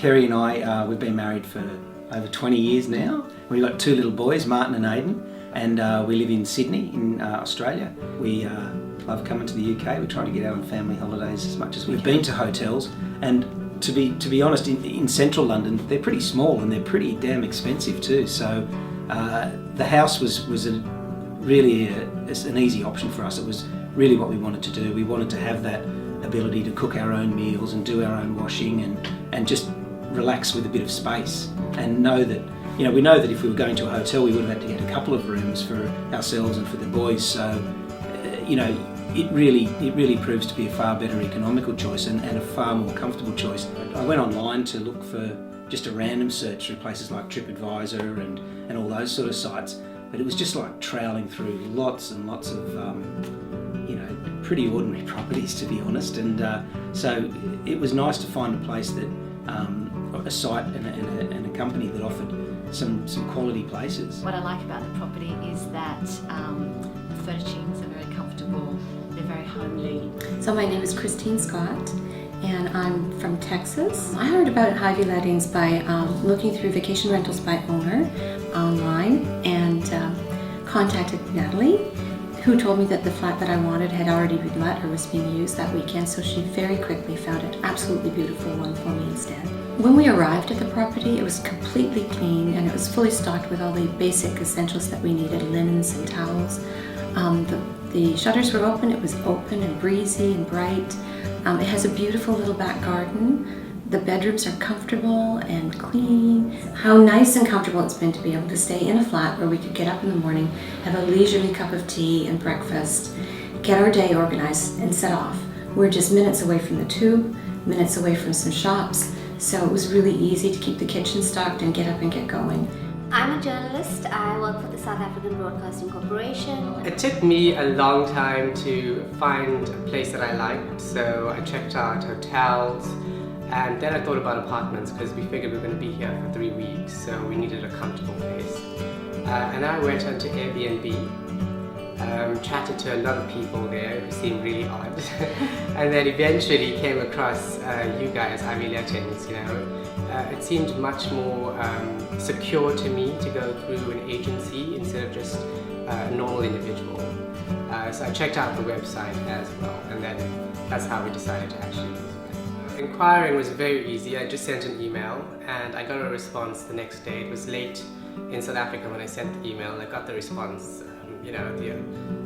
Kerry and I, we've been married for over 20 years now. We've got two little boys, Martin and Aiden, and we live in Sydney in Australia. We love coming to the UK. We try to get out on family holidays as much as we've been to hotels, and to be honest, in central London, they're pretty small and they're pretty damn expensive too. So the house was really an easy option for us. It was really what we wanted to do. We wanted to have that ability to cook our own meals and do our own washing and just relax with a bit of space, and know that, you know, we know that if we were going to a hotel we would have had to get a couple of rooms for ourselves and for the boys. So you know, it really proves to be a far better economical choice and a far more comfortable choice. I went online to look for just a random search through places like TripAdvisor and all those sort of sites, but it was just like troweling through lots and lots of you know, pretty ordinary properties, to be honest. And so it was nice to find a place that a site and a company that offered some quality places. What I like about the property is that the furnishings are very comfortable, they're very homely. So my name is Christine Scott and I'm from Texas. I heard about Hy-Vee Lettings by looking through vacation rentals by owner online, and contacted Natalie, who told me that the flat that I wanted had already been let or was being used that weekend, so she very quickly found an absolutely beautiful one for me instead. When we arrived at the property, it was completely clean and it was fully stocked with all the basic essentials that we needed, linens and towels. The shutters were open, it was open and breezy and bright. It has a beautiful little back garden. The bedrooms are comfortable and clean. How nice and comfortable it's been to be able to stay in a flat where we could get up in the morning, have a leisurely cup of tea and breakfast, get our day organized and set off. We're just minutes away from the tube, minutes away from some shops, so it was really easy to keep the kitchen stocked and get up and get going. I'm a journalist. I work for the South African Broadcasting Corporation. It took me a long time to find a place that I liked, so I checked out hotels, and then I thought about apartments because we figured we were going to be here for 3 weeks, so we needed a comfortable place. And I went onto Airbnb, chatted to a lot of people there who seemed really odd, and then eventually came across you guys, Hy-Vee Lettings. You know, it seemed much more secure to me to go through an agency instead of just a normal individual. So I checked out the website as well, and then that's how we decided to actually use it. Inquiring was very easy. I just sent an email and I got a response the next day. It was late in South Africa when I sent the email. I got the response, you know,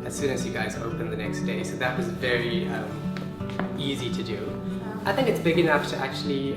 as soon as you guys opened the next day. So that was very easy to do. I think it's big enough to actually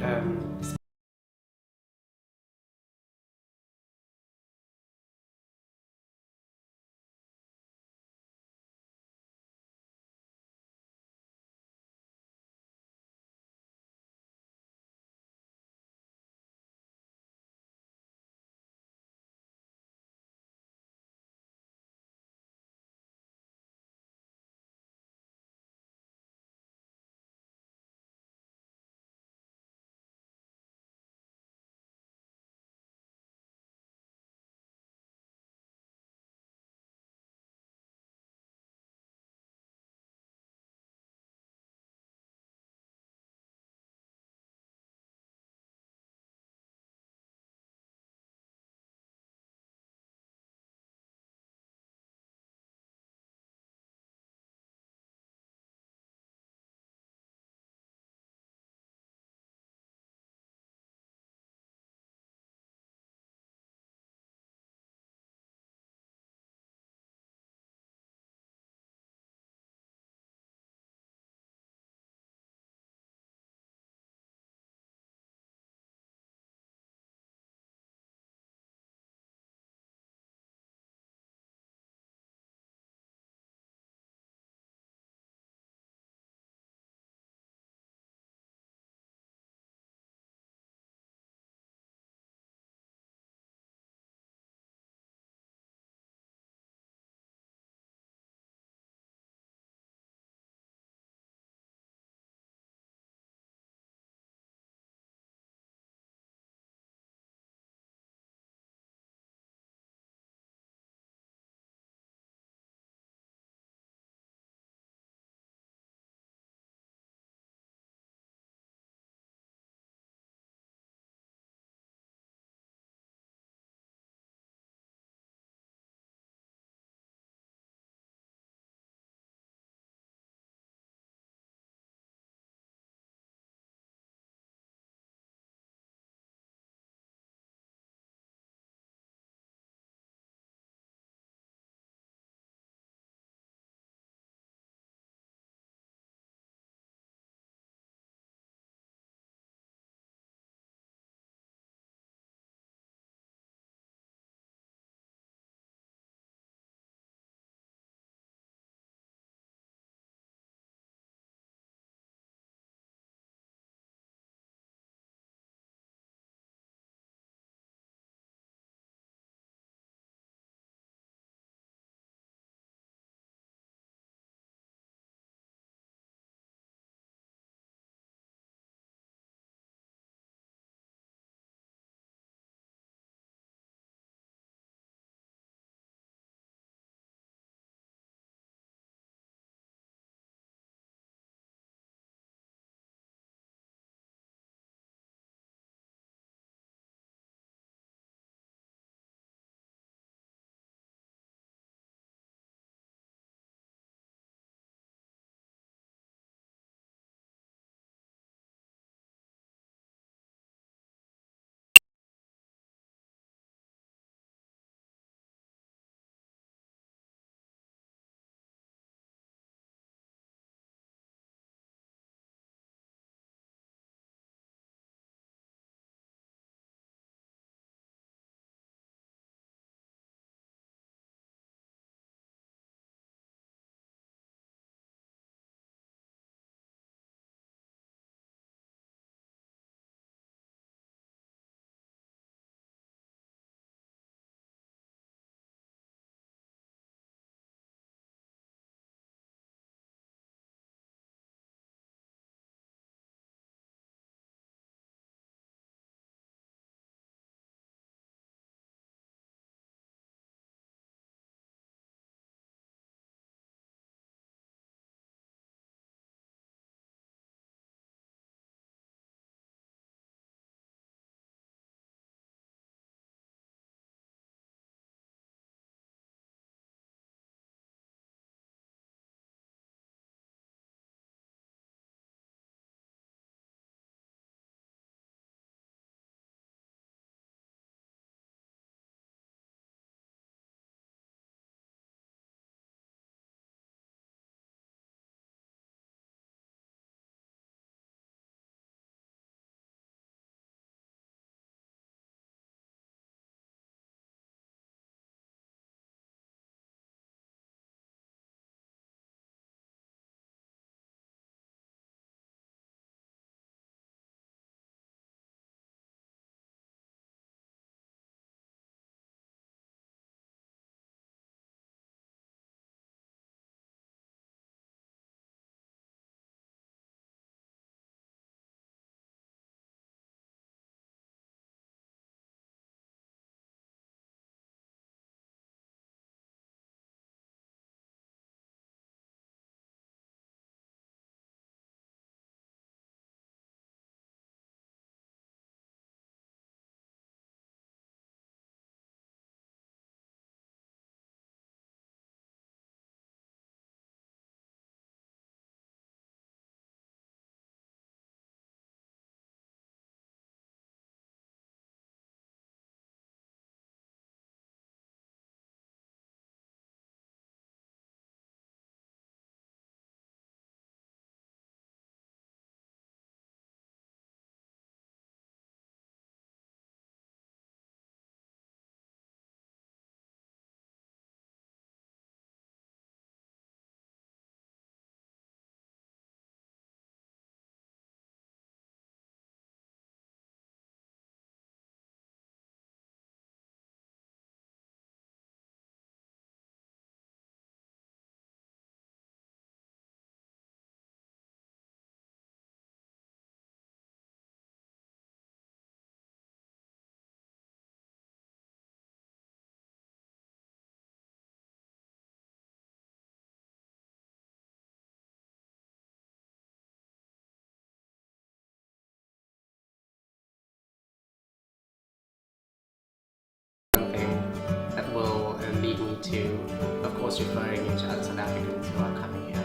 course referring it to other South Africans who are coming here.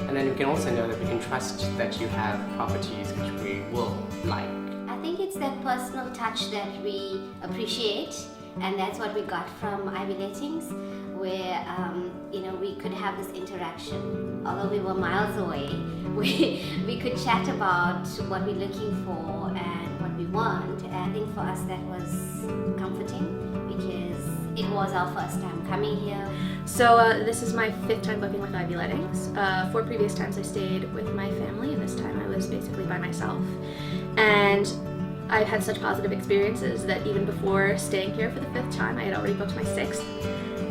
And then we can also know that we can trust that you have properties which we will like. I think it's that personal touch that we appreciate, and that's what we got from Ivy Lettings, where we could have this interaction. Although we were miles away, we could chat about what we're looking for and what we want. And I think for us that was comforting because it was our first time coming here. So this is my 5th time booking with Ivy Lettings. 4 previous times I stayed with my family, and this time I was basically by myself. And I've had such positive experiences that even before staying here for the 5th time, I had already booked my 6th.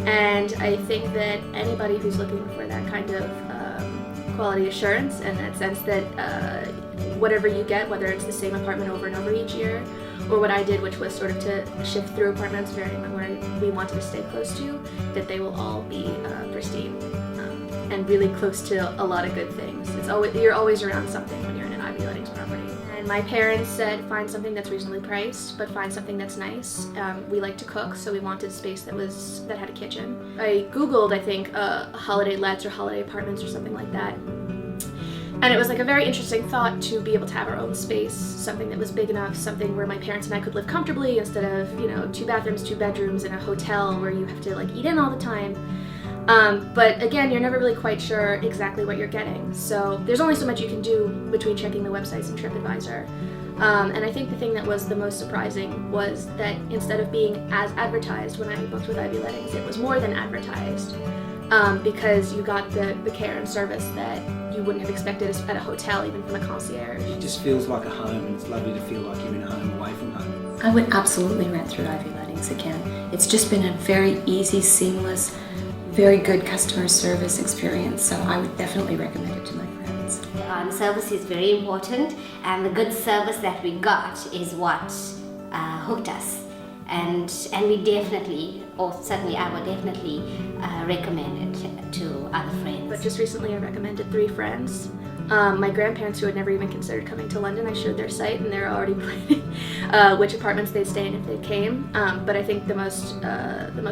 And I think that anybody who's looking for that kind of quality assurance and that sense that whatever you get, whether it's the same apartment over and over each year, or what I did, which was sort of to shift through apartments where we wanted to stay close to, that they will all be pristine and really close to a lot of good things. You're always around something when you're in an Ivy Lettings property. And my parents said find something that's reasonably priced, but find something that's nice. We like to cook, so we wanted space that had a kitchen. I Googled, I think, holiday lets or holiday apartments or something like that. And it was like a very interesting thought to be able to have our own space, something that was big enough, something where my parents and I could live comfortably instead of, 2 bathrooms, 2 bedrooms in a hotel where you have to eat in all the time. But again, you're never really quite sure exactly what you're getting. So there's only so much you can do between checking the websites and TripAdvisor. And I think the thing that was the most surprising was that instead of being as advertised when I booked with Ivy Lettings, it was more than advertised. Because you got the care and service that you wouldn't have expected at a hotel, even from a concierge. It just feels like a home, and it's lovely to feel like you're in a home away from home. I would absolutely rent through Ivy Lettings again. It's just been a very easy, seamless, very good customer service experience, so I would definitely recommend it to my friends. Service is very important, and the good service that we got is what hooked us. And we definitely, or certainly I would definitely recommend it to other friends. But just recently I recommended 3 friends. My grandparents, who had never even considered coming to London, I showed their site and they're already planning which apartments they'd stay in if they came. But I think the most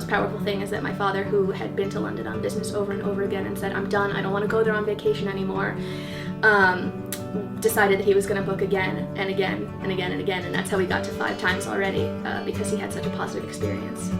powerful thing is that my father, who had been to London on business over and over again and said, I'm done, I don't want to go there on vacation anymore, decided that he was going to book again and again and again and again, and that's how we got to 5 times already, because he had such a positive experience.